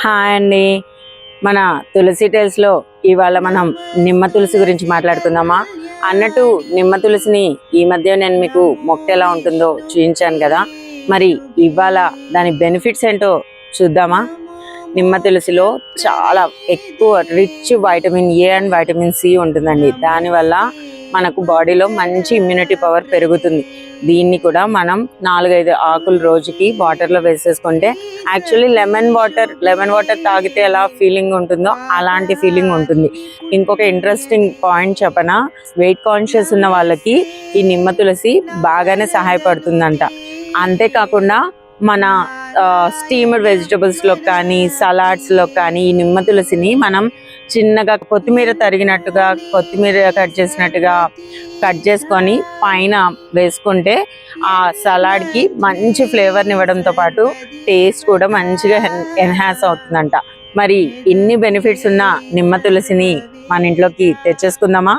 Hi అండి. మన తులసి టేల్స్లో ఇవాళ మనం నిమ్మ తులసి గురించి మాట్లాడుకుందామా అన్నట్టు. నిమ్మ తులసిని ఈ మధ్య నేను మీకు మొక్క ఎలా ఉంటుందో చూపించాను కదా, మరి ఇవాళ దాని బెనిఫిట్స్ ఏంటో చూద్దామా. నిమ్మ తులసిలో చాలా ఎక్కువ rich vitamin A and vitamin C ఉంటుందండి. దానివల్ల మనకు బాడీలో మంచి ఇమ్యూనిటీ పవర్ పెరుగుతుంది. దీన్ని కూడా మనం 4-5 ఆకులు రోజుకి వాటర్లో వేసేసుకుంటే యాక్చువల్లీ లెమన్ వాటర్ తాగితే ఎలా ఫీలింగ్ ఉంటుందో అలాంటి ఫీలింగ్ ఉంటుంది. ఇంకొక ఇంట్రెస్టింగ్ పాయింట్ చెప్పనా, వెయిట్ కాన్షియస్ ఉన్న వాళ్ళకి ఈ నిమ్మ తులసి బాగానే సహాయపడుతుందంట. అంతేకాకుండా మన స్టీమ్డ్ వెజిటబుల్స్లో కానీ సలాడ్స్లో కానీ ఈ నిమ్మ తులసిని మనం చిన్నగా కొత్తిమీర తరిగినట్టుగా, కొత్తిమీర కట్ చేసినట్టుగా కట్ చేసుకొని పైన వేసుకుంటే ఆ సలాడ్కి మంచి ఫ్లేవర్ని ఇవ్వడంతో పాటు టేస్ట్ కూడా మంచిగా ఎన్హాన్స్ అవుతుందంట. మరి ఇన్ని బెనిఫిట్స్ ఉన్న నిమ్మ తులసిని మన ఇంట్లోకి తెచ్చేసుకుందామా.